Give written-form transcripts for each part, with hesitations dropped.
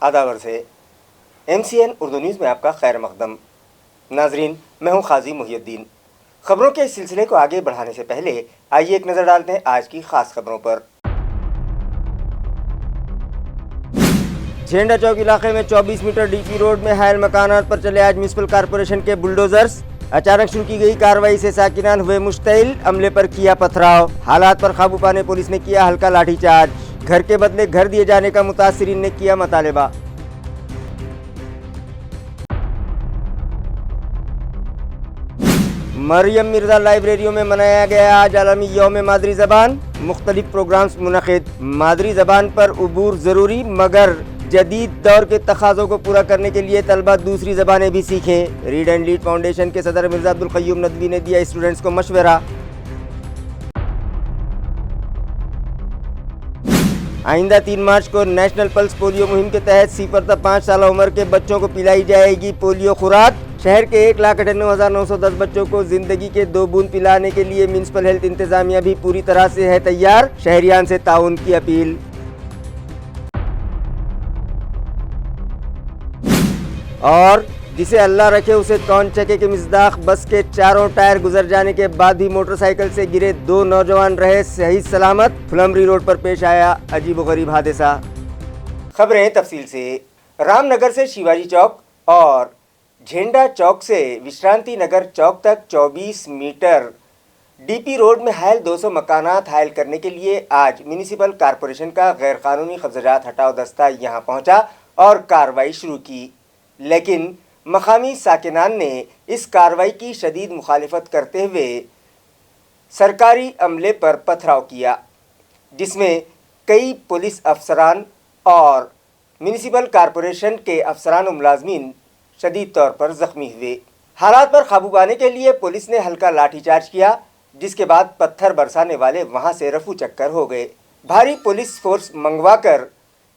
आदावर से MCN Urdu news में आपका खैर मकदम। नाजरीन, मैं हूं खाजी मुहियुद्दीन। खबरों के इस सिलसिले को आगे बढ़ाने से पहले आइए एक नज़र डालते हैं आज की खास खबरों पर। झेंडा चौक इलाके में 24 मीटर DP रोड में हायल मकानात पर चले आज म्यूनिसिपल कॉरपोरेशन के बुलडोजर्स। अचानक शुरू की गई कार्रवाई से साकिनान हुए मुश्तइल, अमले पर किया पथराव। हालात पर काबू पाने पुलिस ने किया हल्का लाठीचार्ज। घर के बदले घर दिए जाने का मुतासिरीन ने किया मुतालबा। मरियम मिर्जा लाइब्रेरियों में मनाया गया आज आलमी यौम मादरी ज़बान। मुख्तलिफ प्रोग्राम्स मुनक़िद। मादरी ज़बान पर उबूर ज़रूरी, मगर जदीद दौर के तकाज़ों को पूरा करने के लिए तलबा दूसरी ज़बानें भी सीखें। रीड एंड लीड फाउंडेशन के सदर मिर्जा अब्दुल क़य्यूम नदवी ने दिया स्टूडेंट्स को मशवरा। आइंदा 3 मार्च को नेशनल पल्स पोलियो मुहिम के तहत 0 से 5 साल उम्र के बच्चों को पिलाई जाएगी पोलियो खुराक। शहर के 1,98,910 बच्चों को जिंदगी के 2 बूंद पिलाने के लिए म्यूनिसिपल हेल्थ इंतजामिया भी पूरी तरह से है तैयार। शहरियान से ताउन की अपील। और जिसे अल्लाह रखे उसे कौन चके के मिज़दाक। बस के चारों टायर गुजर जाने के बाद भी मोटरसाइकिल से गिरे 2 नौजवान रहे सही सलामत। फुलमरी रोड पर पेश आया अजीबोगरीब हादसा। खबरें तफसील से। रामनगर से शिवाजी चौक और झेंडा चौक से विश्रांति नगर चौक तक 24 मीटर DP रोड में हायल 200 मकानात हायल करने के लिए आज म्यूनिसिपल कॉरपोरेशन का गैर कानूनी कब्जात हटाओ दस्ता यहां पहुंचा और कार्रवाई शुरू की। लेकिन मकामी साकिनान ने इस कार्रवाई की शदीद मुखालिफत करते हुए सरकारी अमले पर पथराव किया, जिसमें कई पुलिस अफसरान और म्यूनिसिपल कॉरपोरेशन के अफसरान और मुलाजमीन शदीद तौर पर जख्मी हुए। हालात पर काबू पाने के लिए पुलिस ने हल्का लाठीचार्ज किया, जिसके बाद पत्थर बरसाने वाले वहां से रफू चक्कर हो गए। भारी पुलिस फोर्स मंगवाकर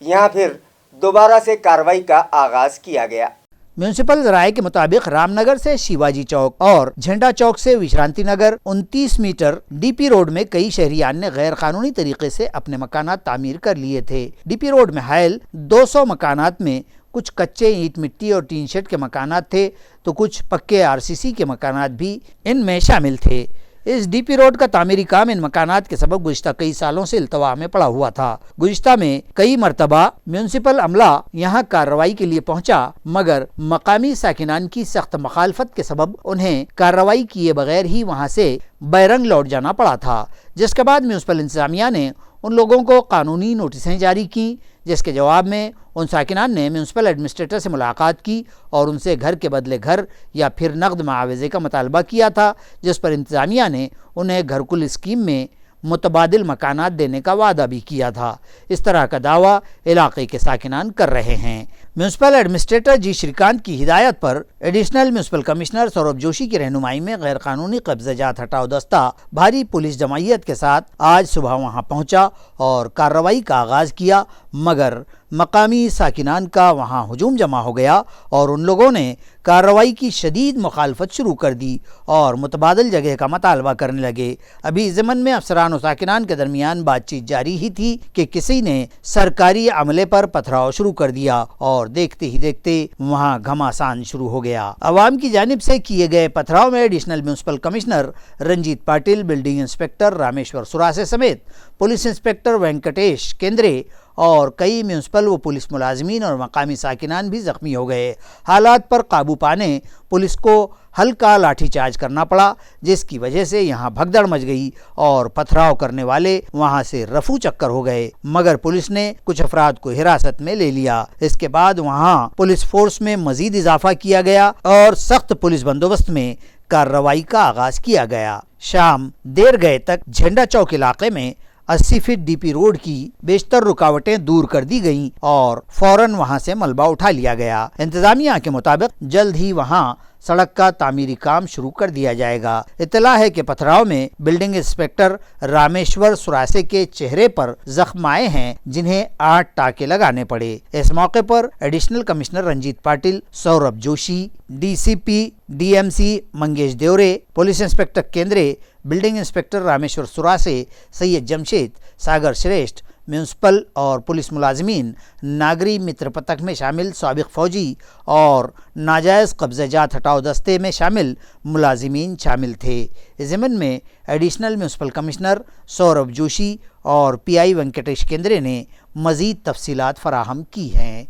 यहां फिर दोबारा से कार्रवाई का आगाज किया गया। म्यूनिसिपल राय के मुताबिक रामनगर से शिवाजी चौक और झंडा चौक से विश्रांति नगर 29 मीटर DP रोड में कई शहरियान ने गैर कानूनी तरीके से अपने मकानात तामीर कर लिए थे। DP रोड में हायल 200 मकानात में कुछ कच्चे ईंट मिट्टी और टीन शेड के मकानात थे तो कुछ पक्के RCC के मकानात भी इनमें शामिल थे। इस DP रोड का तामीरी काम इन मकानात के सबब गुज़िश्ता कई सालों से इल्तवा में पड़ा हुआ था। गुज़िश्ता में कई मरतबा म्यूनिसिपल अमला यहाँ कार्रवाई के लिए पहुँचा, मगर मकामी साकिनान की सख्त मुखालफत के सबब उन्हें कार्रवाई किए बगैर ही वहाँ से बैरंग लौट जाना पड़ा था, जिसके बाद म्यूनिसिपल इंतजामिया ने उन लोगों को कानूनी नोटिसें जारी की, जिसके जवाब में उन साकिनान ने म्यूनिसिपल एडमिनिस्ट्रेटर से मुलाकात की और उनसे घर के बदले घर या फिर नकद मुआवजे का मुतालबा किया था, जिस पर इंतजामिया ने उन्हें घरकुल स्कीम में मुतबादिल मकानात देने का वादा भी किया था। इस तरह का दावा इलाके के साकिनान कर रहे हैं। म्यूनिसिपल एडमिनिस्ट्रेटर जी श्रीकांत की हिदायत पर additional municipal commissioner Saurabh Joshi की रहनुमाई में गैर कानूनी कब्जात हटाओ दस्ता भारी पुलिस जमायत के साथ आज सुबह वहां पहुंचा और कार्रवाई का आगाज किया, मगर मकामी साकिनान का वहां हुजूम जमा हो गया और उन लोगों ने कार्रवाई की शदीद मुखालफत शुरू कर दी और मुतबादिल जगह का मुतालबा करने लगे। अभी ज़मन में अफसरान और साकिनान के दरमियान बातचीत जारी ही थी कि किसी ने सरकारी अमले पर पथराव शुरू कर दिया और देखते ही देखते वहां घमासान शुरू हो गया। अवाम की जानिब से किए गए पथराव में additional municipal commissioner Ranjit Patil, building inspector Rameshwar Surase समेत पुलिस इंस्पेक्टर वेंकटेश केंद्रे और कई म्यूनिसिपल व पुलिस मुलाजमीन और मकामी साकिनान भी जख्मी हो गए। हालात पर काबू पाने पुलिस को हल्का लाठीचार्ज करना पड़ा, जिसकी वजह से यहाँ भगदड़ मच गई और पथराव करने वाले वहाँ से रफू चक्कर हो गए, मगर पुलिस ने कुछ अफराद को हिरासत में ले लिया। इसके बाद वहाँ पुलिस फोर्स में मजीद इजाफा किया गया और सख्त पुलिस बंदोबस्त में कार्रवाई का आगाज किया गया। शाम देर गए तक झंडा चौक इलाके में 80 फीट DP रोड की बेशतर रुकावटें दूर कर दी गईं और फौरन वहां से मलबा उठा लिया गया। इंतजामिया के मुताबिक जल्द ही वहां सड़क का तामीरी काम शुरू कर दिया जाएगा। इत्तला है कि पथराव में बिल्डिंग इंस्पेक्टर रामेश्वर सुरासे के चेहरे पर जख्म आए हैं, जिन्हें 8 टाके लगाने पड़े। इस मौके पर additional commissioner Ranjit Patil, Saurabh Joshi, DCP DMC Mangesh Deore, police inspector Kendre, building inspector Rameshwar Surase, Syed Jamshed, Sagar Shrestha, municipal और पुलिस मुलाजमीन, नागरी मित्र पतक में शामिल साबिक फौजी और नाजायज़ कब्ज़ाजात हटाओ दस्ते में शामिल मुलाजमीन शामिल थे। इस ज़िमन में additional municipal commissioner Saurabh Joshi और पीआई वेंकटेश केंद्रे ने मज़ीद तफसीलात फराहम की हैं।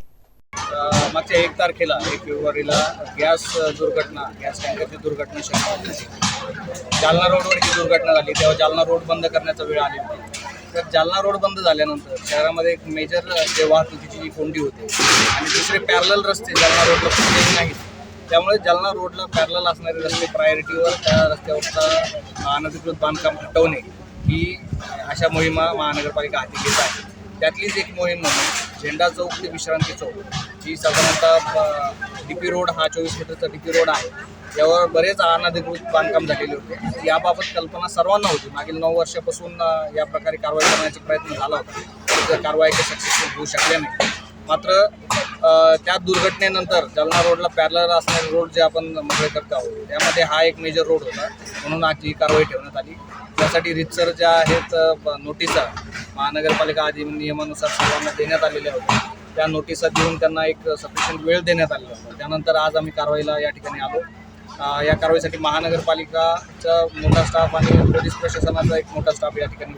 मागच्या 1 तारखेला 1 फेब्रुवारीला गॅस टँकरची दुर्घटना शक्य जालना रोडवर ही दुर्घटना झाली। तेव्हा जालना रोड बंद करण्याचा वेळ आली होती। तर जालना रोड बंद झाल्यानंतर शहरामध्ये एक मेजर जे वाहतुकीची जी कोंडी होते आणि दुसरे पॅरलल रस्ते जालना रोडला कुठलेही नाहीत, त्यामुळे जालना रोडला पॅरलल असणारे रस्ते प्रायोरिटीवर त्या रस्त्यावरचा अनधिकृत बांधकाम हटवणे ही अशा मोहिमा महानगरपालिका हाती घेत आहे। त्यातलीच एक मोहीम म्हणून झेंडा चौक ते विश्रांती चौक जी साधारणतः डीपी रोड हा 24 मीटरचा डीपी रोड आहे, यावर बरेच अनधिकृत बांधकाम झालेले होते। याबाबत कल्पना सर्वांना होती। मागील 9 वर्षापासून या प्रकारे कारवाई करण्याचा प्रयत्न झाला होता, तर कारवाई काही सक्सेसफुल होऊ शकल्या नाही। मात्र त्या दुर्घटनेनंतर जालना रोडला पॅरलल असणारे रोड जे आपण मोकळे करत आहोत त्यामध्ये हा एक मेजर रोड होता, म्हणून आज ही कारवाई ठेवण्यात आली। त्यासाठी रितसर ज्या आहेत नोटिसा महानगरपालिका अधिनियमानुसार सर्वांना देण्यात आलेल्या होत्या, त्या नोटिसा देऊन त्यांना एक सफिशियंट वेळ देण्यात आलेला होता। त्यानंतर आज आम्ही कारवाईला या ठिकाणी आलो। या कारवाईसाठी महानगरपालिकाचा मोठा स्टाफ आणि पोलीस प्रशासनाचा एक मोठा स्टाफ या ठिकाणी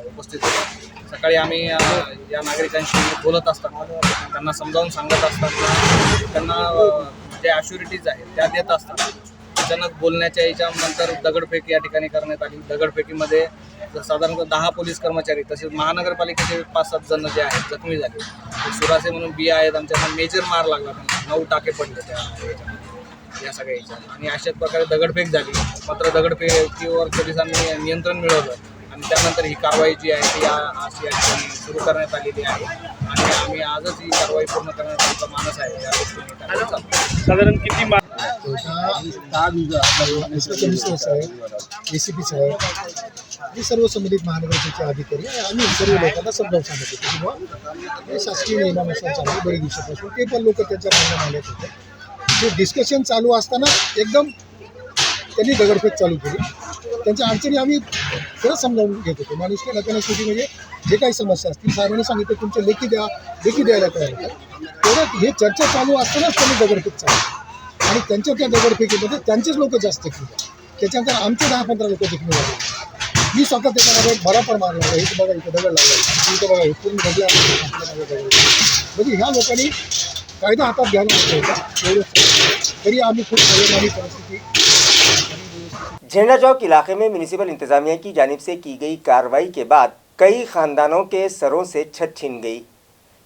उपस्थित होता। सकाळी आम्ही या नागरिकांशी बोलत असताना त्यांना समजावून सांगत असताना त्यांना जे ॲश्युरिटीज आहेत त्या देत असताना अचानक बोलण्याच्या याच्यानंतर दगडफेक या ठिकाणी करण्यात आली। दगडफेकीमध्ये साधारणतः 10 पोलीस कर्मचारी तसेच महानगरपालिकेचे 5-7 जण जे आहेत जखमी झाले। सुरासे म्हणून बी आहेत, आमच्या मेजर मार लागला, 9 टाके पडले त्या या सगळ्या याच्यात आणि अशाच प्रकारे दगडफेक झाली। मात्र दगडफेकीवर पोलिसांनी नियंत्रण मिळवलं आणि त्यानंतर ही कारवाई जी आहे ती आज या ठिकाणी सुरू करण्यात आलेली आहे आणि आम्ही आजच ही कारवाई पूर्ण करण्याचा मानस आहे। या गोष्टी साधारण किती ACP साहेब हे सर्व संबंधित महानगरपालिकेचे अधिकारी आम्ही सर्व लोकांना समजावून सांगत होतो की बुवा हे शासकीय नियमानुसार चालू बरेच दिवसापासून ते पण लोक त्यांच्या भावना मांडत होते। जे डिस्कशन चालू असताना एकदम त्यांनी दगडफेक चालू केली। त्यांच्या अडचणी आम्ही खरंच समजावून घेत होतो। माणुसकी नात्याने शेवटी म्हणजे जे काही समस्या असतील साहेबांनी सांगितलं तुमचे लेखी द्यायला तयार होतं। तेवढं हे चर्चा चालू असतानाच त्यांनी दगडफेक चालू आणि त्यांच्या त्या दगडफेकीमध्ये त्यांचेच लोक जास्त जखमी झाले। त्याच्यानंतर आमचे 10-15 लोक जखमी झाले। मी स्वतः त्याच्यामध्ये मला पण मार लागला, हे बघा इथं दगड लागला, इथं बघा हे पूर्ण दगड म्हणजे ह्या लोकांनी कायदा हातात घ्यायला होता एवढंच। तरी आम्ही खूप परिणामी परिस्थिती। झेंडा चौक इलाके में म्यूनिसिपल इंतजामिया की जानिब से की गई कार्रवाई के बाद कई खानदानों के सरों से छत छिन गई।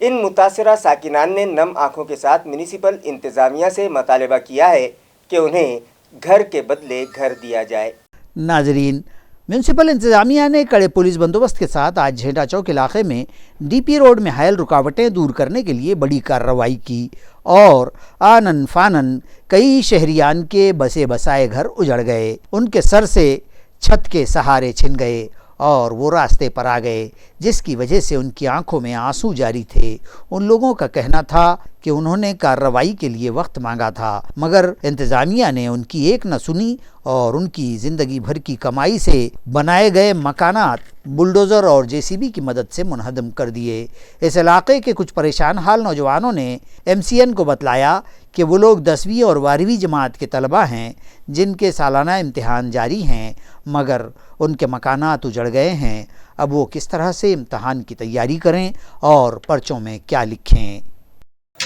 इन मुतासरा साकिनान ने नम आंखों के साथ म्यूनिसिपल इंतजामिया से मुतालबा किया है कि उन्हें घर के बदले घर दिया जाए। नाजरीन, म्यूनसिपल इंतजामिया ने कड़े पुलिस बंदोबस्त के साथ आज झेंडा चौक इलाके में डीपी रोड में हायल रुकावटें दूर करने के लिए बड़ी कार्रवाई की और आनन फानन कई शहरियान के बसे बसाए घर उजड़ गए, उनके सर से छत के सहारे छिन गए और वो रास्ते पर आ गए, जिसकी वजह से उनकी आंखों में आंसू जारी थे। उन लोगों का कहना था कि उन्होंने कार्रवाई के लिए वक्त मांगा था, मगर इंतज़ामिया ने उनकी एक न सुनी और उनकी ज़िंदगी भर की कमाई से बनाए गए मकानात बुलडोज़र और जेसीबी की मदद से मुनहदम कर दिए। इस इलाके के कुछ परेशान हाल नौजवानों ने MCN को बतलाया कि वो लोग 10वीं और 12वीं जमात के तलबा हैं जिनके सालाना इम्तिहान जारी हैं, मगर उनके मकानात उजड़ गए हैं। अब वो किस तरह से इम्तिहान की तैयारी करें और पर्चों में क्या लिखें।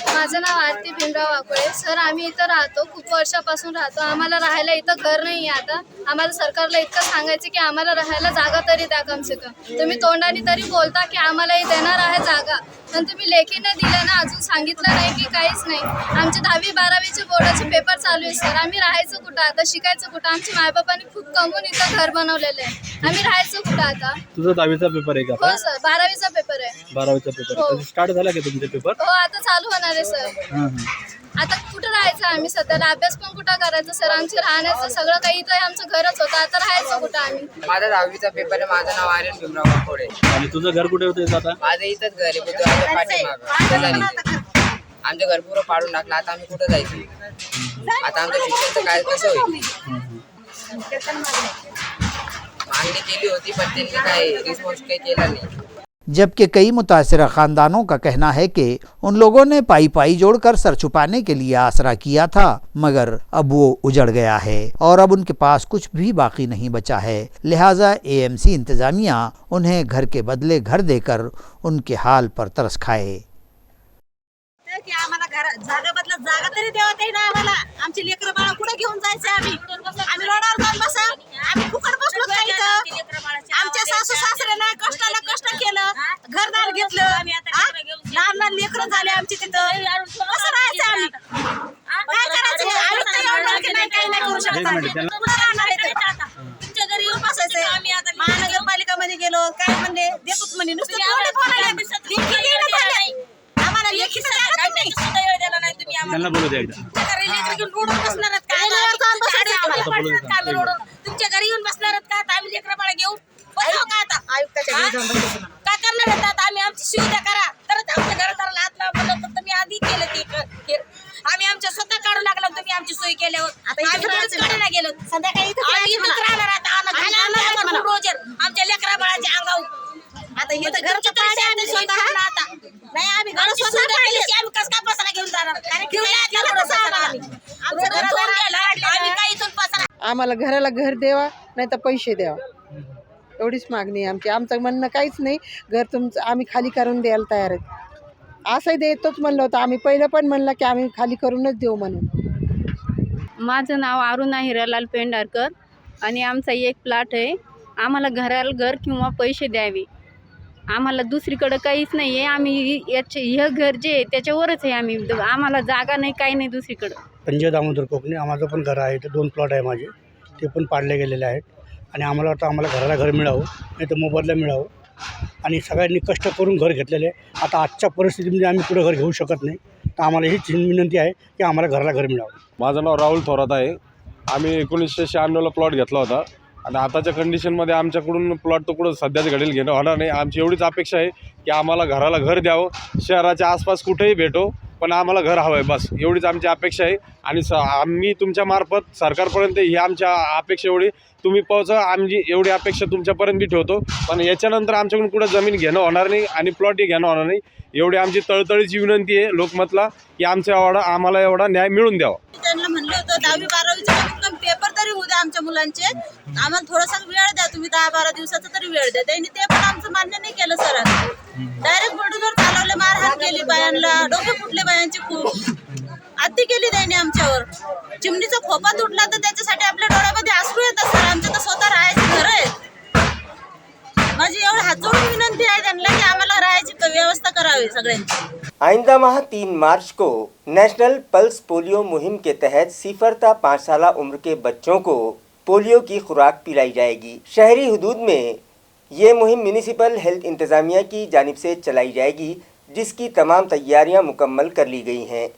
माझं नाव आरती भीमराव वाकोळे सर। आम्ही इथं राहतो, खूप वर्षापासून राहतो। आम्हाला राहायला इथं घर नाही आहे। आता आम्हाला सरकारला इतकं सांगायचं की आम्हाला राहायला जागा तरी द्या, कम से कम तुम्ही तोंडाने तरी बोलता की आम्हाला देणार आहे जागा, पण तुम्ही लेखी न दिलं ना, अजून सांगितलं नाही की काहीच नाही। आमचे 10वी-12वीचे बोर्डाचे पेपर चालू आहे सर। आम्ही राहायचं कुठं आता, शिकायचं कुठं? आमच्या मायबापांनी खूप कमवून इथं घर बनवलेलं आहे, आम्ही राहायचं कुठं आता? तुझा 10वीचा पेपर आहे का? हो सर, 12वीचा पेपर आहे। 12वीचा पेपर स्टार्ट झाला का तुमचे पेपर? हो, आता चालू होणार आहे सर। आता कुठं राहायचं आम्ही सध्याला? अभ्यास पण कुठं करायचं सर? आमचे राहण्याचं सगळं काही इथं आमचं घरच होतं, आता राहायचं कुठं आम्ही? माझा 10वीचा पेपर आहे। माझं नाव आर्यन भीमराव वाकोळे। आणि तुझं घर कुठे होतं आता? माझं इथंच घर आहे, बुधवारच्या पाठीमागं। आमचं घर पुरं पाडून टाकलं, आता आम्ही कुठं जायचं? आता आमचं शिक्षणाचं काय कसं होईल? मागणी केली होती पण त्यांनी काही रिस्पॉन्स काही केला नाही। जबकि कई मुतासिरा खानदानों का कहना है कि उन लोगों ने पाई पाई जोड़कर सर छुपाने के लिए आसरा किया था, मगर अब वो उजड़ गया है और अब उनके पास कुछ भी बाकी नहीं बचा है। लिहाजा एएमसी इंतजामिया उन्हें घर के बदले घर देकर उनके हाल पर तरस खाए। की आम्हाला जागा बदलत जागा तरी द्यावा ते ना आम्हाला। आमची लेकरं बाळा कुठे घेऊन जायचे आम्ही रोडावर जाऊन बसा, आम्ही फुकट बसलो का इथं? आमच्या सासू सासऱ्यानं कष्टाला कष्ट केलं, घरदार घेतलं, लहान लहान लेकरं झाले आमची तिथं, कसं राहायचं आम्ही? काय करायचं? आम्ही तर एवढं की नाही, काही नाही करू शकत आम्ही. कुठं राहणार इथं? तुमच्या घरी येऊन बसायचंय. महानगरपालिकामध्ये गेलो, काय म्हणले देतोच म्हणे, नुसतं तेवढे बोलायला लेखी देणं झालं. आम्हाला लेखी सुद्धा वेळ दिला नाही तुम्ही आम्हाला. त्यांना बोलू द्या एकदा. रोडून बसणार आहेत का? तुमच्या घरी येऊन बसणार आहेत का? आम्ही लेकरं बाळा घेऊन बसावं का आता? काय करणार आहेत आता? आम्ही आमची सुविधा करा, तरच आमच्या घरादाराला हात लावा म्हणलं, तर तुम्ही आधी केलं ते. आम्ही आमच्या स्वतः काढू लागला, तुम्ही आमची सोय केल्यावर आम्ही काढायला गेलो. संध्याकाळी आम्ही इथंच राहणार आता. रोज आमच्या लेकरा बाळाच्या अंगावर आता हे तर घरचं पाणी आम्ही स्वतः आता नाही, आम्ही घर स्वतः पाहिली, आम्ही कसं काय पसारा घेऊन जाणार? आम्ही काय इथून पसारा. आम्हाला घराला घर द्यावा, नाही तर पैसे द्यावा, एवढीच मागणी आहे आमची. आमचं म्हणणं काहीच नाही, घर तुमचं आम्ही खाली करून द्यायला तयार आहेत. असंही देतोच म्हणलं होतं आम्ही, पहिलं पण म्हणलं की आम्ही खाली करूनच देऊ म्हणून. माझं नाव अरुणा हिरालाल पेंढारकर आणि आमचा एक प्लॉट आहे. आम्हाला घराला घर किंवा पैसे द्यावे, आम्हाला दुसरीकडं काहीच नाही आहे. आम्ही हे घर जे आहे त्याच्यावरच आहे. आम्हाला जागा नाही, काही नाही दुसरीकडं. संजय दामोदर कोकणे, माझं पण घर आहे, ते 2 प्लॉट आहे माझे, ते पण पाडले गेलेले आहेत. आणि आम्हाला वाटतं आम्हाला घराला घर मिळावं, नाही तर मोबदला मिळावं. आणि सगळ्यांनी कष्ट करून घर घेतलेले आहे. आता आजच्या परिस्थितीमध्ये आम्ही पुढे घर घेऊ शकत नाही, तर आम्हाला हीच विनंती आहे की आम्हाला घराला घर मिळावं. माझं नाव राहुल थोरात आहे. आम्ही 1996ला प्लॉट घेतला होता आणि आताच्या कंडिशनमध्ये आमच्याकडून प्लॉट तर कुठं सध्याच घडेल घेणं होणार नाही. आमची एवढीच अपेक्षा आहे की आम्हाला घराला घर द्यावं, शहराच्या आसपास कुठेही भेटो, पण आम्हाला घर हवं आहे, बस एवढीच आमची अपेक्षा आहे. आणि आम्ही तुमच्या मार्फत सरकारपर्यंत ही आमच्या अपेक्षा एवढी तुम्ही पोहोचा, आमची एवढी अपेक्षा तुमच्यापर्यंत बी ठेवतो. पण याच्यानंतर आमच्याकडून कुठं जमीन घेणं होणार नाही आणि प्लॉटही घेणं होणार नाही, एवढी आमची तळतळीची विनंती आहे लोकमतला की आम्हाला एवढा न्याय मिळून द्यावा. त्यांना म्हणलं होतं 10वी 12वीचे पेपर तरी होऊ द्या आमच्या मुलांचे, आम्हाला थोडासा वेळ द्या तुम्ही, 10-12 दिवसाचा तरी वेळ द्या. त्यांनी ते पण आमचं मान्य नाही केलं सरांनी. डायरेक्ट बुलडोझर चालवले, मारहाण केली बायांना, डोके फुटले बायांचे खूप, अति केली त्यांनी आमच्यावर. चिमणीचा खोपा तुटला तर त्याच्यासाठी आपल्या डोळ्यामध्ये अश्रू येतात सर. आमच्या तर स्वतः राहायचे घर आहे. माझी एवढी हात जोडून विनंती आहे त्यांना की आम्हाला राहायची व्यवस्था करावी सगळ्यांची. आइंदा माह 3 मार्च को नेशनल पल्स पोलियो मुहिम के तहत 0 से 5 साल उम्र के बच्चों को पोलियो की खुराक पिलाई जाएगी। शहरी हुदूद में ये मुहिम म्यूनिसिपल हेल्थ इंतज़ामिया की जानिब से चलाई जाएगी, जिसकी तमाम तैयारियां मुकम्मल कर ली गई हैं,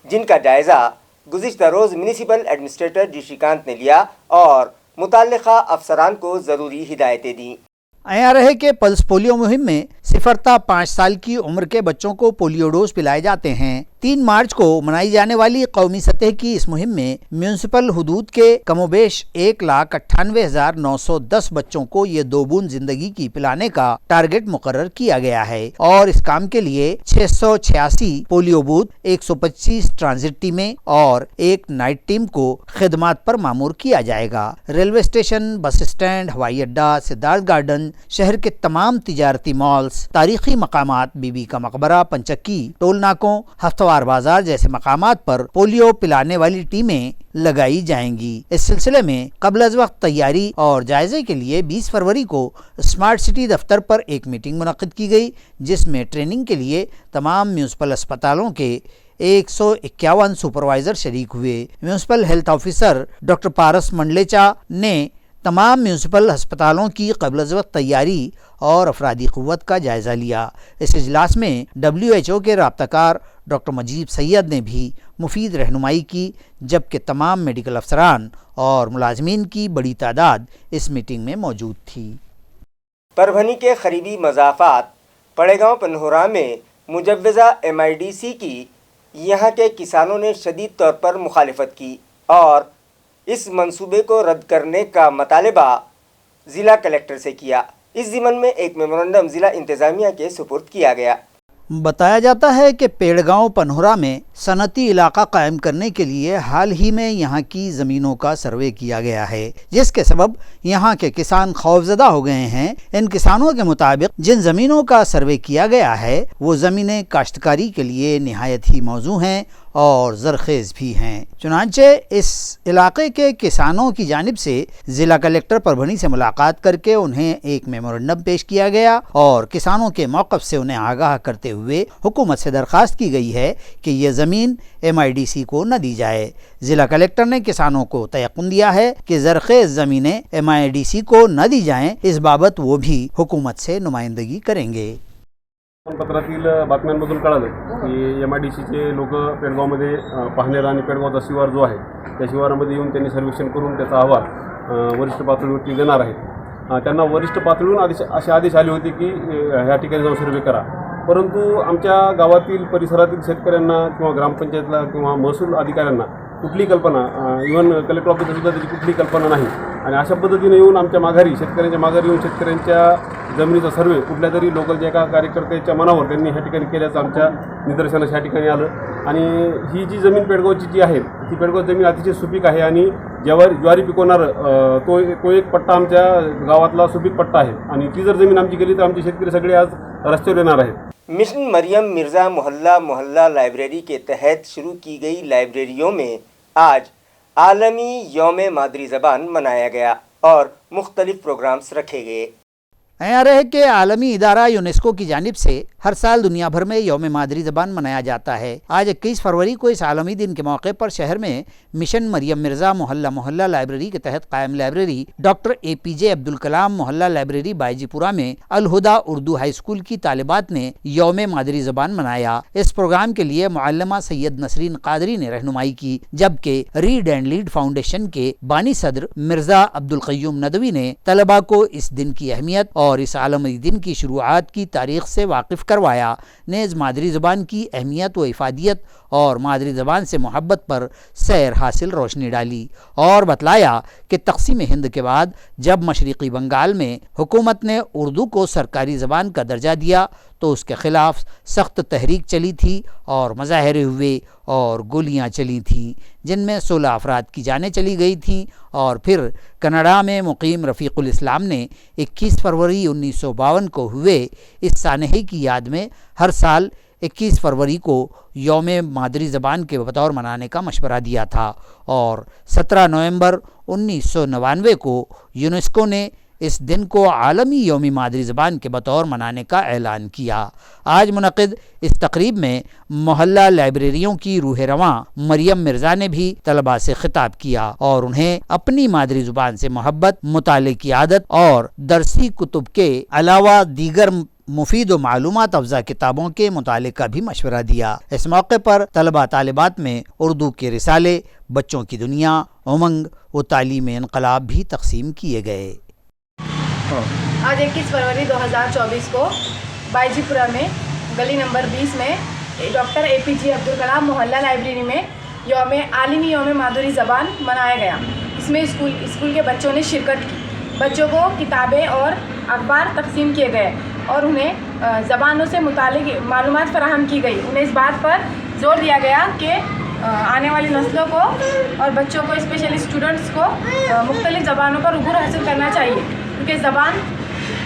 जिनका जायज़ा गुज़िश्ता रोज़ म्यूनिसिपल एडमिनिस्ट्रेटर जी श्रीकांत ने लिया और मुताल्लिक़ा अफसरान को ज़रूरी हिदायतें दी। आया रहे कि पल्स पोलियो मुहिम में 0 से 5 साल की उम्र के बच्चों को पोलियो डोज पिलाए जाते हैं। 3 मार्च को मनाई जाने वाली कौमी सतह की इस मुहिम में म्यूनिसिपल हुदूद के कमोबेश 1,98,910 बच्चों को ये 2 बूंद जिंदगी की पिलाने का टारगेट मुकर्रर किया गया है और इस काम के लिए 686 पोलियो बूथ, 125 ट्रांजिट टीमें और 1 नाइट टीम को खिदमात पर मामूर किया जाएगा। रेलवे स्टेशन, बस स्टैंड, हवाई अड्डा, सिद्धार्थ गार्डन, शहर के तमाम तिजारती मॉल्स, तारीखी मकामात, बीबी का मकबरा, पंचक्की, टोल नाकों, हफ्तवार बाजार जैसे मकामात पर पोलियो पिलाने वाली टीमें लगाई जाएंगी। इस सिलसिले में कबल अज़ वक्त तैयारी और जायजे के लिए 20 फरवरी को स्मार्ट सिटी दफ्तर पर एक मीटिंग मुनक्किद की गई, जिसमें ट्रेनिंग के लिए तमाम म्यूनिसिपल अस्पतालों के 151 सुपरवाइजर शरीक हुए। Municipal health officer doctor Paras Mandlecha ने तमाम म्यूनिसिपल अस्पतालों की कबल अज़ वक्त तैयारी और अफरादी क़ुव्वत का जायज़ा लिया। इस इजलास में WHO के राब्ताकार डॉक्टर मजीब सैयद ने भी मुफीद रहनुमाई की, जबकि तमाम मेडिकल अफसरान और मुलाजमीन की बड़ी तादाद इस मीटिंग में मौजूद थी। परभनी के करीबी मज़ाफ़ात पड़ेगांव पन्होरा में मुजव्वज़ा MIDC की यहाँ के किसानों ने शदीद तौर पर मुखालिफत की और इस मंसूबे को रद्द करने का मतालबा ज़िला कलेक्टर से किया। इस ज़िमन में एक मेमोरेंडम जिला इंतजामिया के सुपुर्द किया गया। बताया जाता है कि पेड़गांव पनहोरा में सनती इलाका कायम करने के लिए हाल ही में यहाँ की ज़मीनों का सर्वे किया गया है, जिसके सबब यहाँ के किसान खौफजदा हो गए हैं। इन किसानों के मुताबिक जिन ज़मीनों का सर्वे किया गया है वो ज़मीनें काश्तकारी के लिए निहायत ही मौजू हैं और ज़रखेज़ भी हैं। चुनांचे इस इलाके के किसानों की जानिब से ज़िला कलेक्टर परभणी से मुलाकात करके उन्हें एक मेमोरेंडम पेश किया गया और किसानों के मौक़िफ़ से उन्हें आगाह करते हुए हुकूमत से दरख्वास्त की गई है कि ये ज़मीन MIDC को न दी जाए। ज़िला कलेक्टर ने किसानों को तयक़ुन दिया है कि ज़रखेज़ ज़मीनें MIDC को न दी जाएँ, इस बाबत वो भी हुकूमत से नुमाइंदगी करेंगे। पत्रातील बातम्यांमधून कळालं की MIDCचे लोक पेडगावमध्ये पाहणेरा आणि पेडगावचा शिवार जो आहे त्या शिवारामध्ये येऊन त्यांनी सर्वेक्षण करून त्याचा अहवाल वरिष्ठ पातळीवरती देणार आहेत। त्यांना वरिष्ठ पातळीवरून असे आदेश आले होते की ह्या ठिकाणी जाऊन सर्वे करा, परंतु आमच्या गावातील परिसरातील शेतकऱ्यांना किंवा ग्रामपंचायतला किंवा महसूल अधिकाऱ्यांना कुठली कल्पना, इव्हन कलेक्टर ऑफिसरसुद्धा त्याची कुठली कल्पना नाही आणि अशा पद्धतीने येऊन आमच्या माघारी शेतकऱ्यांच्या माघारी येऊन शेतकऱ्यांच्या जमिनीचा सर्वे कुठल्या तरी लोकलच्या एका कार्यकर्त्याच्या मनावर त्यांनी ह्या ठिकाणी केल्याचं आमच्या निदर्शनास ह्या ठिकाणी आलं। आणि ही जी जमीन पेडगावची जी आहे ती पेडगाव जमीन अतिशय सुपीक आहे आणि ज्वारी पिकवणार तो एक पट्टा आमच्या गावातला सुपीक पट्टा आहे आणि ती जर जमीन आमची गेली तर आमचे शेतकरी सगळे आज रस्त्यावर येणार आहेत। मिशन मरियम मिर्ज़ा मोहल्ला लाइब्रेरी के तहत शुरू की गई लाइब्रेरियों में आज आलमी यौम मादरी ज़बान मनाया गया और मुख्तलिफ प्रोग्राम्स रखे गए। रहे के आलमी इदारा यूनेस्को की जानिब से हर साल दुनिया भर में यौम मादरी ज़बान मनाया जाता है। आज 21 फरवरी को इस आलमी दिन के मौके पर शहर में मिशन मरियम मिर्ज़ा मोहल्ला लाइब्रेरी के तहत कायम library doctor APJ Abdul Kalam मोहल्ला लाइब्रेरी बायजीपुरा में अलहुदा उर्दू हाई स्कूल की तालिबात ने यौम मादरी ज़बान मनाया। इस प्रोग्राम के लिए मुअल्लिमा सैयद नसरीन कादरी ने रहनुमाई की, जबकि रीड एंड लीड फाउंडेशन के बानी सदर मिर्ज़ा अब्दुल क़य्यूम नदवी ने तलबा को इस दिन की अहमियत और इस आलमी दिन की शुरुआत की तारीख़ से वाकिफ़ करवाया। नेज़ मादरी ज़बान की अहमियत व इफ़ादियत और मादरी ज़बान से मोहब्बत पर सैर हासिल रोशनी डाली और बतलाया कि तक़सीम हिंद के बाद जब मशरक़ी बंगाल में हुकूमत ने उर्दू को सरकारी ज़बान का दर्जा दिया तो उसके ख़िलाफ़ सख्त तहरीक चली थी और मज़ाहरे हुए और गोलियां चली थीं, जिनमें 16 अफराद की जानें चली गई थीं। और फिर कनाडा में मुकीम रफ़ीक़ुल इस्लाम ने 21 फरवरी 1952 को हुए इस सानहे की याद में हर साल 21 फरवरी को यौम मादरी ज़बान के बतौर मनाने का मशवरा दिया था और 17 नवंबर 1999 को यूनेस्को ने इस दिन को आलमी यौमी मादरी ज़बान के बतौर मनाने का ऐलान किया। आज मुनक़िद इस तकरीब में मोहल्ला लाइब्रेरियों की रूह रवां मरियम मिर्ज़ा ने भी तलबा से खिताब किया और उन्हें अपनी मादरी ज़ुबान से मोहब्बत, मुताले की आदत और दरसी कुतुब के अलावा दीगर मुफीद व मालूमात अफ़ज़ा किताबों के मुताले का भी मशवरा दिया। इस मौके पर तलबा तालिबात में उर्दू के रिसाले, बच्चों की दुनिया, उमंग व तालीम इनकलाब भी तक़सीम किए गए। आज 21 फरवरी 2024 को बायजीपुरा में गली नंबर 20 में डॉक्टर APJ अब्दुल कलाम मोहल्ला लाइब्रेरी में आलमी यौम मादरी ज़बान मनाया गया। इसमें स्कूल के बच्चों ने शिरकत की। बच्चों को किताबें और अखबार तकसीम किए गए और उन्हें ज़बानों से मुतालिक मालूमात फराहम की गई। उन्हें इस बात पर जोर दिया गया कि आने वाली नस्लों को और बच्चों को, स्पेशली स्टूडेंट्स को मुख्तलिफ़ ज़बानों पर उबूर हासिल करना चाहिए, क्योंकि ज़बान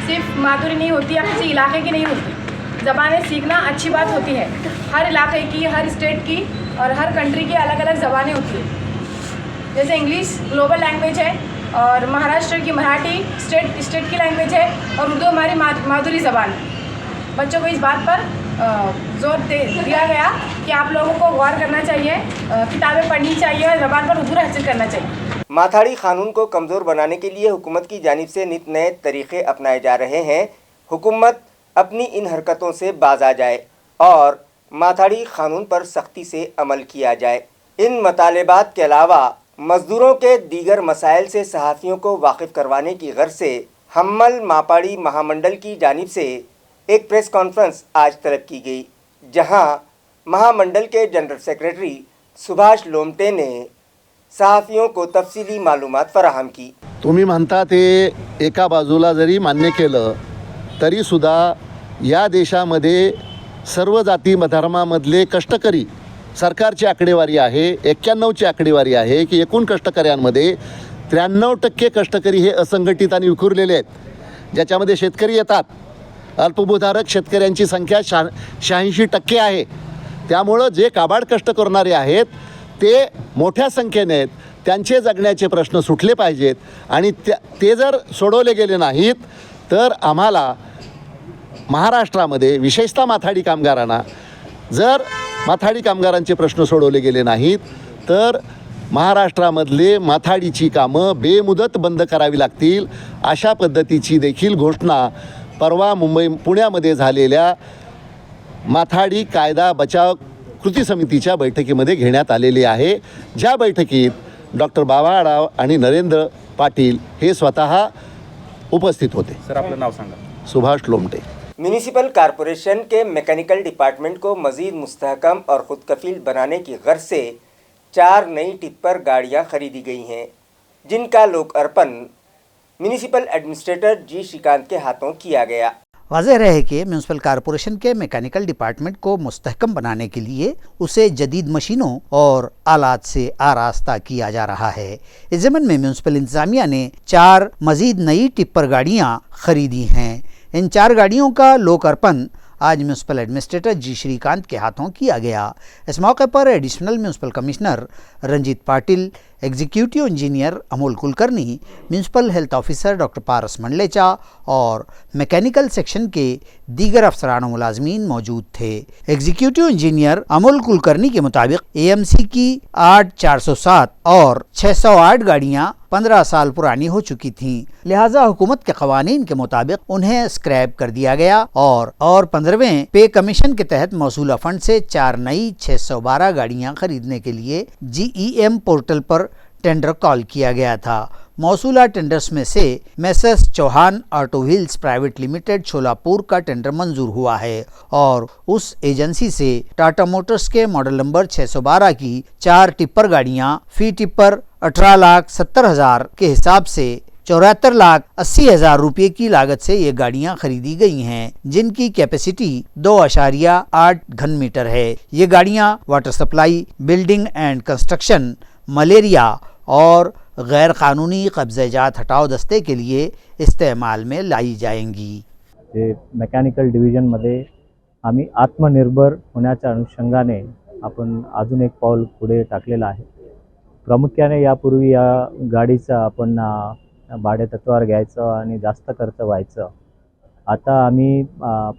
सिर्फ मादुरी नहीं होती या किसी इलाके की नहीं होती। ज़बानें सीखना अच्छी बात होती है। हर इलाके की, हर स्टेट की और हर कंट्री की अलग अलग ज़बानें होती हैं। जैसे इंग्लिश ग्लोबल लैंग्वेज है और महाराष्ट्र की मराठी स्टेट की लैंग्वेज है और उर्दू हमारी मादुरी ज़बान है। बच्चों को इस बात पर जोर दिया गया कि आप लोगों को गौर करना चाहिए, किताबें पढ़नी चाहिए और ज़बान पर उबूर हासिल करना चाहिए। माथाड़ी कानून को कमज़ोर बनाने के लिए हुकूमत की जानिब से नित नए तरीक़े अपनाए जा रहे हैं। हुकूमत अपनी इन हरकतों से बाज आ जाए और माथाड़ी कानून पर सख्ती से अमल किया जाए। इन मतालेबात के अलावा मज़दूरों के दीगर मसाइल से सहाफ़ियों को वाकिफ़ करवाने की गर्ज से हम्मल मापाड़ी महामंडल की जानिब से एक प्रेस कॉन्फ्रेंस आज तलब की गई, जहां महामंडल के जनरल सेक्रेटरी सुभाष लोमटे ने सहाफ़ियों को तफसीली मालूमात फराहम की। तुम्ही म्हणता ते एका बाजूला जरी मान्य केलं तरीसुद्धा या देशामध्ये सर्व जाती धर्मामधले कष्टकरी, सरकारची आकडेवारी आहे 91ची आकडेवारी आहे की एकूण कष्टकऱ्यांमध्ये 93% कष्टकरी हे असंघटित आणि विखुरलेले आहेत, ज्याच्यामध्ये शेतकरी येतात. अल्पभूधारक शेतकऱ्यांची संख्या 86% आहे. त्यामुळं जे काबाड कष्ट करणारे आहेत ते मोठ्या संख्येने आहेत. त्यांचे जगण्याचे प्रश्न सुटले पाहिजेत आणि ते जर सोडवले गेले नाहीत तर आम्हाला महाराष्ट्रामध्ये विशेषतः माथाडी कामगारांना जर माथाडी कामगारांचे प्रश्न सोडवले गेले नाहीत तर महाराष्ट्रामधले माथाडीची कामं बेमुदत बंद करावी लागतील, अशा पद्धतीची देखील घोषणा परवा पुण्यामध्ये झालेल्या माथाडी कायदा बचाव कृती समितीच्या बैठकीमध्ये घेण्यात आलेली आहे. ज्या बैठकीत डॉक्टर बाबा आढाव आणि नरेंद्र पाटील हे स्वतः उपस्थित होते. सर आपलं नाव सांगा. सुभाष लोमटे. म्यूनिसिपल कॉरपोरेशन के मैकेनिकल डिपार्टमेंट को मज़ीद मुस्तहकम और ख़ुद कफ़ील बनाने की गर्ज से 4 नई टिप्पर गाड़ियां खरीदी गई हैं, जिनका लोक अर्पण म्यूनिसिपल एडमिनिस्ट्रेटर जी श्रीकांत के हाथों किया गया। वाज़ेह रहे कि म्यूनसिपल कॉरपोरेशन के मैकेनिकल डिपार्टमेंट को मुस्तहकम बनाने के लिए उसे जदीद मशीनों और आलात से आरास्ता किया जा रहा है। इस ज़मन में म्यूनसिपल इंतज़ामिया ने 4 मज़ीद नई टिप्पर गाड़ियाँ खरीदी हैं। इन 4 गाड़ियों का लोक अर्पण आज म्यूनसिपल एडमिनिस्ट्रेटर जी श्रीकांत के हाथों किया गया। इस मौके पर additional municipal commissioner Ranjit Patil, executive engineer Amol Kulkarni, municipal health officer doctor Paras Mandlecha और मैकेनिकल सेक्शन के दीगर अफसरान और मुलाजमीन मौजूद थे। एग्जीक्यूटिव इंजीनियर अमोल कुलकर्णी के मुताबिक एएमसी की 8407 और 608 गाड़ियाँ 15 साल पुरानी हो चुकी थीं, लिहाजा हुकूमत के कवानीन के मुताबिक उन्हें स्क्रैप कर दिया गया और 15वें पे कमीशन के तहत मौसूला फंड से 4 नई 612 गाड़ियां खरीदने के लिए GEM पोर्टल पर टेंडर कॉल किया गया था। मौसूला टेंडर्स में से messrs Chauhan auto wheels private limited Cholapur का टेंडर मंजूर हुआ है और उस एजेंसी से टाटा मोटर्स के मॉडल नंबर 612 की 4 टिप्पर गाड़ियां फी टिप्पर 18,70,000 के हिसाब से 74,80,000 रुपये की लागत से ये गाड़ियां खरीदी गई हैं, जिनकी कैपेसिटी 2.8 घन मीटर है। ये गाड़ियां water supply, building and construction, malaria और गैर कानूनी कब्ज़ेजात हटाओ दस्ते के लिए इस्तेमाल में लाई जाएंगी। मेकॅनिकल डिव्हिजनमध्ये आम्ही आत्मनिर्भर होण्याच्या अनुषंगाने आपण अजून एक पाऊल पुढे टाकलेलं आहे। प्रामुख्याने यापूर्वी या गाडीचं आपण भाडे तत्वावर घ्यायचं आणि जास्त खर्च व्हायचं। आता आम्ही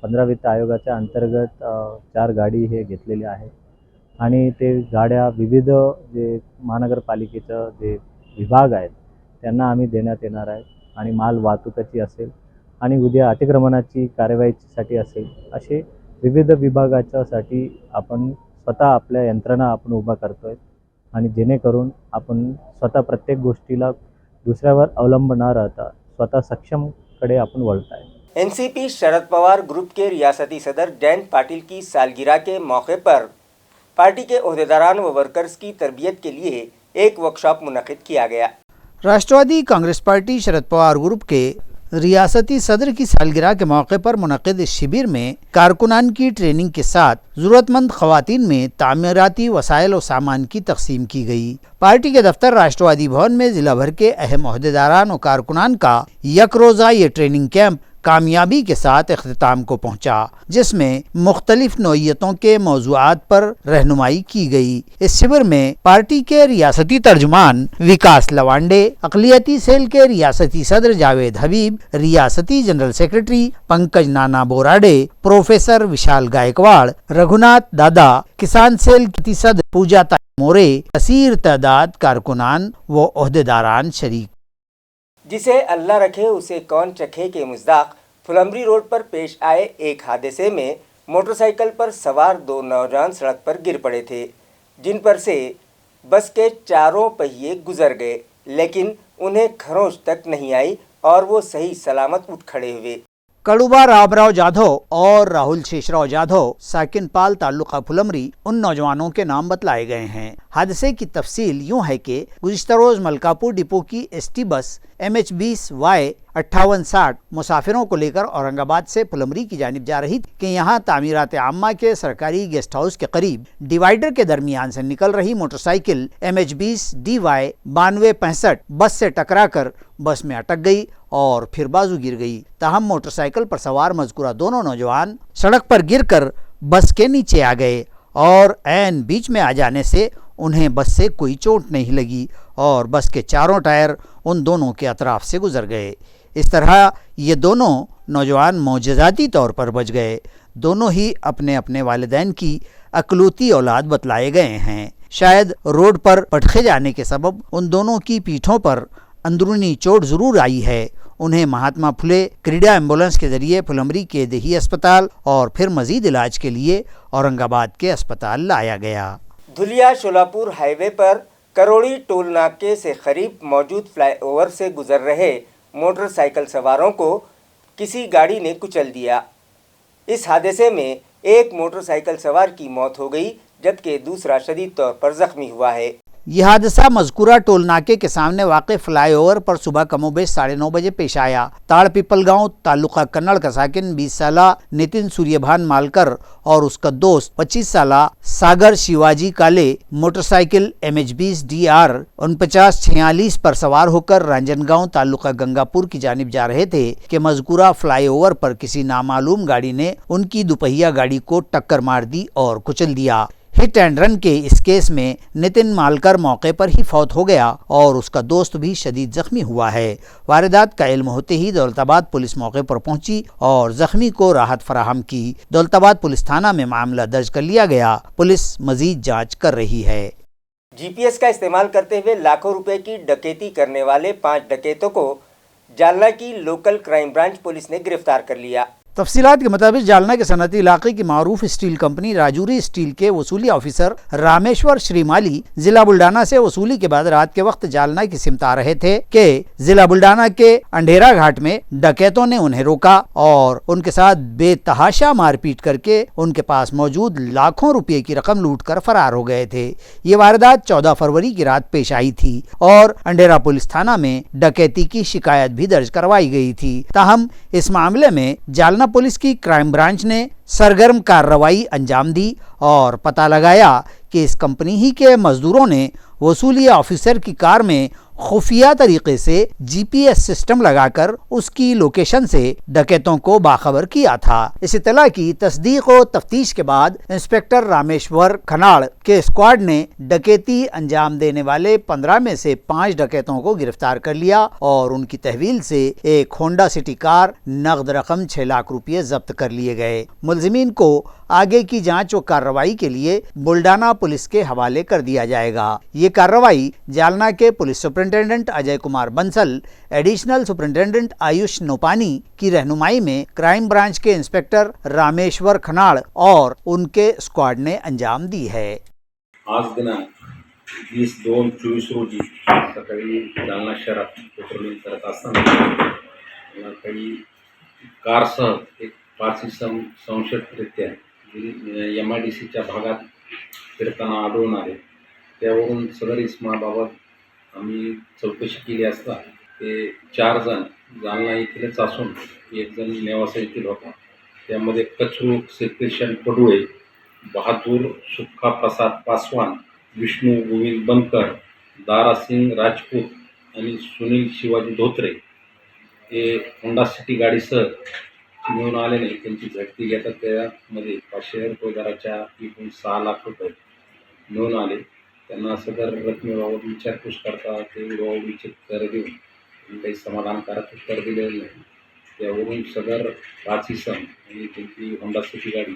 15 वित्त आयोगाच्या अंतर्गत 4 गाडी हे घेतलेली आहे आणि ते गाड्या विविध जे महानगरपालिकेचं जे विभाग आहेत त्यांना आम्ही देण्यात येणार आहे आणि माल वाहतुकीची असेल आणि उद्या अतिक्रमणाची कार्यवाहीसाठी असेल असे विविध विभागाच्यासाठी आपण स्वतः आपल्या यंत्रणा आपण उभा करतोय आणि जेणेकरून आपण स्वतः प्रत्येक गोष्टीला दूसऱ्यावर अवलंब न रहता स्वतः सक्षमकडे आपण वळताय। एनसीपी शरद पवार ग्रुप के रियासती सदर जयंत पाटिल की सालगिरह के मौके पर पार्टी के ओहदेदारान व वर्कर्स की तरबियत के लिए एक वर्कशॉप मुनक़िद किया गया। राष्ट्रवादी कांग्रेस पार्टी शरद पवार ग्रुप के रियासती सदर की सालगिरह के मौके पर मुनक़िद इस शिविर में कारकुनान की ट्रेनिंग के साथ ज़रूरतमंद ख़वातीन में तामीराती वसाइल और सामान की तकसीम की गई। पार्टी के दफ्तर राष्ट्रवादी भवन में ज़िला भर के अहम ओहदेदारान और कारकुनान का एक रोज़ा ये ट्रेनिंग कैंप कामयाबी के साथ इख्तिताम को पहुंचा, जिसमें मुख्तलिफ नौइयतों के मौज़ूआत पर रहनुमाई की गई। इस शिविर में पार्टी के रियासती तर्जुमान विकास लवांडे, अक़लियती सेल के रियासती सदर जावेद हबीब, रियासती जनरल सेक्रेटरी पंकज नाना बोराडे, प्रोफेसर विशाल गायकवाड़, रघुनाथ दादा, किसान सेल की सदर पूजा मोरे, कसीर तादाद कारकुनान व ओहदेदारान शरीक। जिसे अल्लाह रखे उसे कौन चखे के मुस्दाक फुलंबरी रोड पर पेश आए एक हादसे में मोटरसाइकिल पर सवार 2 नौजवान सड़क पर गिर पड़े थे, जिन पर से बस के 4 पहिए गुजर गए, लेकिन उन्हें खरोंच तक नहीं आई और वो सही सलामत उठ खड़े हुए। कड़ुबा रामराव जाधव और राहुल शेषराव जाधव साकिनपाल तालुका फुलमरी उन नौजवानों के नाम बतलाए गए हैं। हादसे की तफसील यूं है कि गुज़िश्ता रोज मलकापुर डिपो की ST बस MH20Y 5860 मुसाफिरों को लेकर औरंगाबाद से फुलमरी की जानिब जा रही थी कि यहाँ तामीरात आम्मा के सरकारी गेस्ट हाउस के करीब डिवाइडर के दरमियान से निकल रही मोटरसाइकिल MH20DY 9265 बस से टकराकर बस में अटक गई और फिर बाजू गिर गई। ताहम मोटरसाइकिल पर सवार मजकूरा दोनों नौजवान सड़क पर गिरकर बस के नीचे आ गए और ऐन बीच में आ जाने से उन्हें बस से कोई चोट नहीं लगी और बस के चारों टायर उन दोनों के अतराफ से गुजर गए। इस तरह ये दोनों नौजवान मौजज़ाती तौर पर बच गए। दोनों ही अपने अपने वालिदैन की अकलौती औलाद बतलाए गए हैं। शायद रोड पर पटखे जाने के सबब उन दोनों की पीठों पर अंदरूनी चोट ज़रूर आई है। उन्हें महात्मा फुले क्रीडा एम्बुलेंस के जरिए फुलमरी के देही अस्पताल और फिर मजीद इलाज के लिए औरंगाबाद के अस्पताल लाया गया। धुलिया शोलापुर हाईवे पर करोड़ी टोल नाके से करीब मौजूद फ्लाईओवर से गुजर रहे मोटरसाइकिल सवारों को किसी गाड़ी ने कुचल दिया। इस हादसे में एक मोटरसाइकिल सवार की मौत हो गई जबकि दूसरा शदीद तौर पर जख्मी हुआ है। यह हादसा मजकूरा टोल नाके के सामने वाक़े फ्लाईओवर पर सुबह कमोबेश 9:30 बजे पेश आया। ताड़ पिपल गांव तालुका कन्नड़ का साकिन 20 साला नितिन सूर्यभान मालकर और उसका दोस्त 25 साला सागर शिवाजी काले मोटरसाइकिल MH20DR 4946 पर सवार होकर रांजनगांव तालुका गंगापुर की जानिब जा रहे थे कि मजकूरा फ्लाईओवर पर किसी नामालूम गाड़ी ने उनकी दुपहिया गाड़ी को टक्कर मार दी और कुचल दिया। हिट एंड रन के इस केस में नितिन मालकर मौके पर ही फौत हो गया और उसका दोस्त भी शदीद जख्मी हुआ है। वारदात का इल्म होते ही दौलताबाद पुलिस मौके पर पहुंची और जख्मी को राहत फराहम की। दौलताबाद पुलिस थाना में मामला दर्ज कर लिया गया। पुलिस मजीद जांच कर रही है। GPS का इस्तेमाल करते हुए लाखों रुपए की डकैती करने वाले 5 डकैतों को जालना की लोकल क्राइम ब्रांच पुलिस ने गिरफ्तार कर लिया। तफसीलात के मुताबिक जालना के सनती इलाके की मारूफ स्टील कंपनी राजूरी स्टील के वसूली ऑफिसर रामेश्वर श्रीमाली जिला बुल्डाना से वसूली के बाद रात के वक्त जालना की सिमत आ रहे थे कि जिला बुल्डाना के अंधेरा घाट में डकैतों ने उन्हें रोका और उनके साथ बेतहाशा मारपीट करके उनके पास मौजूद लाखों रुपए की रकम लूट कर फरार हो गए थे। ये वारदात 14 फरवरी की रात पेश आई थी और अंधेरा पुलिस थाना में डकैती की शिकायत भी दर्ज करवाई गई थी। ताहम इस मामले में जालना पुलिस की क्राइम ब्रांच ने सरगर्म कार्रवाई अंजाम दी और पता लगाया कि इस कंपनी ही के मजदूरों ने वसूली ऑफिसर की कार में खुफिया तरीके से GPS सिस्टम लगाकर उसकी लोकेशन से डकैतों को बाखबर किया था। इस इत्तला की तस्दीक और तफ्तीश के बाद इंस्पेक्टर रामेश्वर खनाड़ के स्क्वाड ने डकैती अंजाम देने वाले 15 में से 5 डकैतों को गिरफ्तार कर लिया और उनकी तहवील से एक होंडा सिटी कार नगद रकम 6 लाख रुपये जब्त कर लिए गए। मुलजिमीन को आगे की जांच व कार्रवाई के लिए बुल्डाना पुलिस के हवाले कर दिया जाएगा। ये कार्रवाई जालना के police superintendent Ajay Kumar Bansal, additional superintendent Ayush Nopani की रहनुमाई में क्राइम ब्रांच के इंस्पेक्टर रामेश्वर खनाड़ और उनके स्क्वाड ने अंजाम दी है। आज दिनांक 20/2/24 रोजी सकाळी जालना शहरात पेट्रोलिंग करत असताना काही कारसह एक 5 इसम संशयितरित्या MIDCच्या भागात फिरताना आढळून आले। त्यावरून सदर इसमाबाबत आम्ही चौकशी केली असता ते 4 जण जालना येथीलच असून एक जण नेवासा येथील होता। त्यामध्ये कचरू श्रीकृष्ण पडुळे, बहादूर सुखा प्रसाद पासवान, विष्णू गोविंद बनकर, दारासिंग राजपूत आणि सुनील शिवाजी धोत्रे हे होंडा सिटी गाडीसह मिळून आले नाही। त्यांची झडती घेतात त्यामध्ये 500 रुपये दराच्या एकूण 6 लाख रुपये मिळून आले। त्यांना सदर रकमेबाबत विचारपूस करता ते विचार कर देऊन काही समाधानकारक उत्तर दिलेलं नाही। त्यावरून सदर 5 इसम आणि त्यांची होंडा सिटी गाडी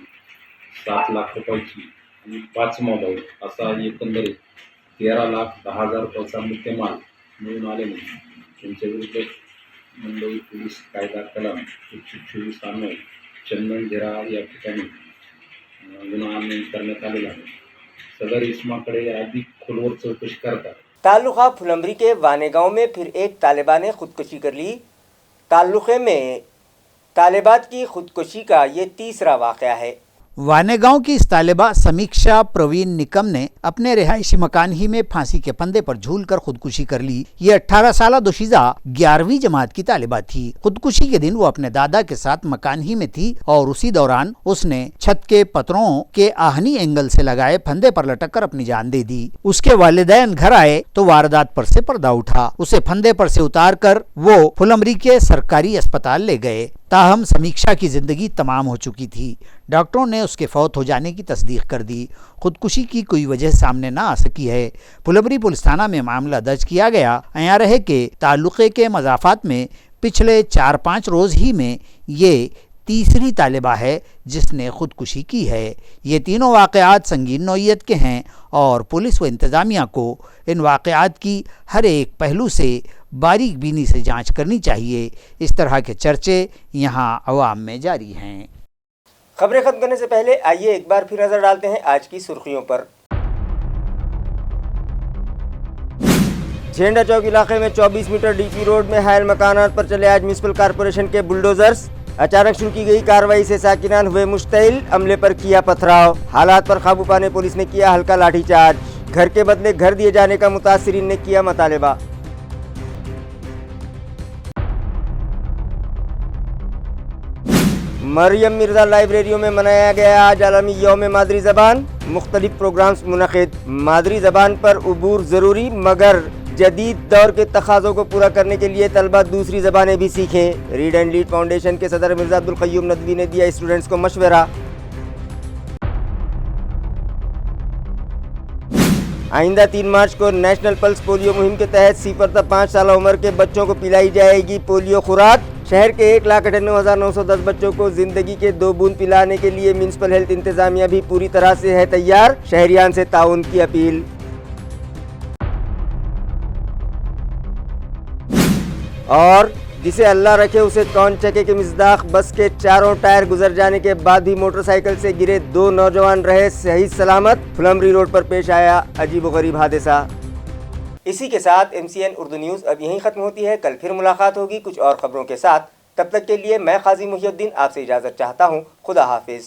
7 लाख रुपयाची आणि 5 मोबाईल असा एकंदरीत 13,10,000 रुपयाचा मुद्देमाल मिळून आले नाही। त्यांच्या विरुद्ध मुंबई पोलीस कायदा कलम 124 अन्वये चंदन झिरा या ठिकाणी गुन्हा नोंद करण्यात आलेला आहे। सदर इसमाकडे अधिक खोलवर चौकशी करता तालुका फुलमरी के वाने गांव में फिर एक तालिबा ने खुदकुशी कर ली। तालुके में तालिबात की खुदकुशी का ये तीसरा वाक़या है। वानेगांव की इस तालिबा समीक्षा प्रवीण निकम ने अपने रिहायशी मकान ही में फांसी के फंदे पर झूलकर खुदकुशी कर ली। ये 18 साल दोशीजा 11वीं जमात की तालिबा थी। खुदकुशी के दिन वो अपने दादा के साथ मकान ही में थी और उसी दौरान उसने छत के पत्रों के आहनी एंगल से लगाए फंदे पर लटक कर अपनी जान दे दी। उसके वालिदैन घर आए तो वारदात पर से पर्दा उठा। उसे फंदे पर से उतार कर वो फुलमरी के सरकारी अस्पताल ले गए। ताहम समीक्षा की जिंदगी तमाम हो चुकी थी। डॉक्टरों ने उसके फौत हो जाने की तस्दीक कर दी। खुदकुशी की कोई वजह सामने ना आ सकी है। फुलमरी पुलिस थाना में मामला दर्ज किया गया। अयां रहे के ताल्लुक़े के मज़ाफ़ात में पिछले 4-5 रोज़ ही में ये तीसरी तालिबा है जिसने खुदकुशी की है। ये तीनों वाक़यात संगीन नौइयत के हैं और पुलिस व इंतज़ामिया को इन वाक़यात की हर एक पहलू से बारीक बीनी से जांच करनी चाहिए। इस तरह के चर्चे यहाँ अवाम में जारी हैं। खबरें खत्म करने से पहले आइए एक बार फिर नजर डालते हैं आज की सुर्खियों पर। झेंडा चौक इलाके में 24 मीटर डीपी रोड में हायल मकानात पर चले आज म्यूनिसिपल कॉरपोरेशन के बुलडोजर्स। अचानक शुरू की गई कार्रवाई से साकिनान हुए मुश्तइल, अमले पर किया पथराव। हालात पर काबू पाने पुलिस ने किया हल्का लाठीचार्ज। घर के बदले घर दिए जाने का मुतासिरीन ने किया मुतालिबा। मरियम मिर्ज़ा लाइब्रेरियों में मनाया गया आज आलमी यौम मादरी ज़बान। मुख्तलिफ प्रोग्राम्स मुनक़िद। मादरी ज़बान पर उबूर ज़रूरी मगर जदीद दौर के तकाज़ों को पूरा करने के लिए तलबा दूसरी ज़बानें भी सीखें। रीड एंड लीड फाउंडेशन के सदर मिर्ज़ा अब्दुल क़य्यूम नदवी ने दिया स्टूडेंट्स को मशवरा। आइंदा 3 मार्च को नेशनल पल्स पोलियो मुहिम के तहत 0 से 5 साल उम्र के बच्चों को पिलाई जाएगी पोलियो खुराक। शहर के 1,98,910 बच्चों को जिंदगी के 2 बूंद पिलाने के लिए म्यूनिसिपल हेल्थ इंतजामिया भी पूरी तरह से है तैयार। शहरियान से ताउन की अपील। और जिसे अल्लाह रखे उसे कौन चके के मिज़दाक बस के चारों टायर गुजर जाने के बाद ही मोटरसाइकिल से गिरे 2 नौजवान रहे सही सलामत। फुलमरी रोड पर पेश आया अजीबोगरीब हादसा। इसी के साथ MCN उर्दू न्यूज़ अब यहीं ख़त्म होती है। कल फिर मुलाकात होगी कुछ और ख़बरों के साथ। तब तक के लिए मैं क़ाज़ी मुहिउद्दीन आपसे इजाज़त चाहता हूँ। खुदा हाफिज़।